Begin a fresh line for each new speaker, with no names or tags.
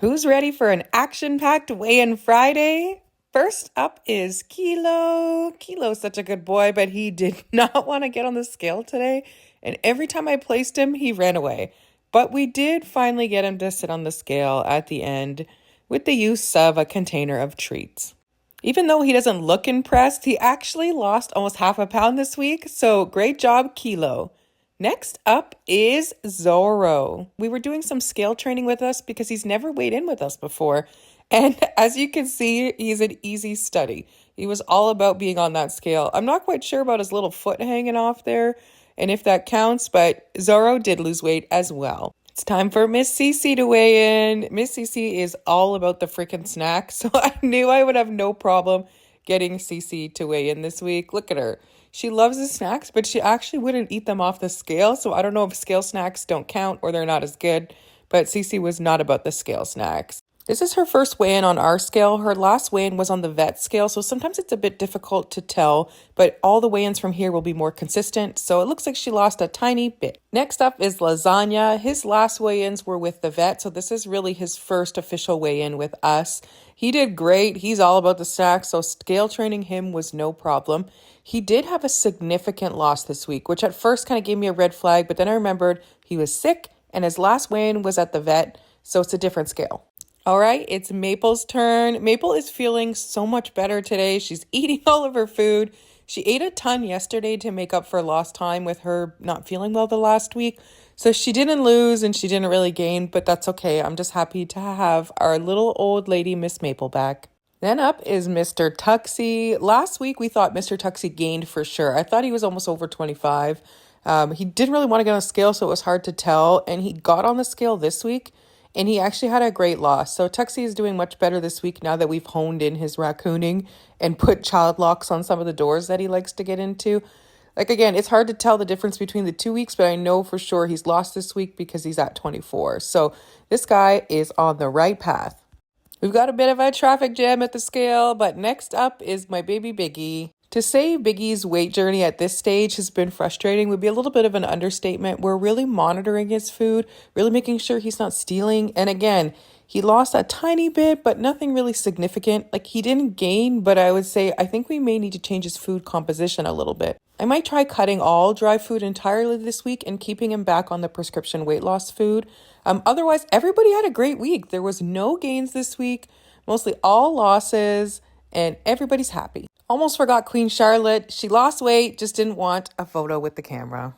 Who's ready for an action-packed weigh-in Friday? First up is Kilo. Kilo's such a good boy, but he did not want to get on the scale today. And every time I placed him, he ran away. But we did finally get him to sit on the scale at the end with the use of a container of treats. Even though he doesn't look impressed, he actually lost almost half a pound this week. So great job, Kilo. Next up is Zorro. We were doing some scale training with us because he's never weighed in with us before. And as you can see, he's an easy study. He was all about being on that scale. I'm not quite sure about his little foot hanging off there and if that counts, but Zorro did lose weight as well. It's time for Miss Cece to weigh in. Miss Cece is all about the freaking snack, so I knew I would have no problem getting Cece to weigh in this week. Look at her. She loves the snacks, but she actually wouldn't eat them off the scale. So I don't know if scale snacks don't count or they're not as good. But Cece was not about the scale snacks. This is her first weigh-in on our scale. Her last weigh-in was on the vet scale, so sometimes it's a bit difficult to tell, but all the weigh-ins from here will be more consistent, so it looks like she lost a tiny bit. Next up is Lasagna. His last weigh-ins were with the vet, so this is really his first official weigh-in with us. He did great. He's all about the snacks, so scale training him was no problem. He did have a significant loss this week, which at first kind of gave me a red flag, but then I remembered he was sick, and his last weigh-in was at the vet, so it's a different scale. All right, it's Maple's turn. Maple is feeling so much better today. She's eating all of her food. She ate a ton yesterday to make up for lost time with her not feeling well the last week. So she didn't lose and she didn't really gain, but that's okay. I'm just happy to have our little old lady, Miss Maple, back. Then up is Mr. Tuxie. Last week, we thought Mr. Tuxie gained for sure. I thought he was almost over 25. He didn't really want to get on a scale, so it was hard to tell. And he got on the scale this week. And he actually had a great loss. So Tuxie is doing much better this week now that we've honed in his raccooning and put child locks on some of the doors that he likes to get into. Like, again, it's hard to tell the difference between the 2 weeks, but I know for sure he's lost this week because he's at 24. So this guy is on the right path. We've got a bit of a traffic jam at the scale, but next up is my baby Biggie. To say Biggie's weight journey at this stage has been frustrating would be a little bit of an understatement. We're really monitoring his food, really making sure he's not stealing. And again, he lost a tiny bit, but nothing really significant. Like, he didn't gain, but I would say I think we may need to change his food composition a little bit. I might try cutting all dry food entirely this week and keeping him back on the prescription weight loss food. Otherwise, everybody had a great week. There was no gains this week, mostly all losses, and everybody's happy. Almost forgot Queen Charlotte. She lost weight, just didn't want a photo with the camera.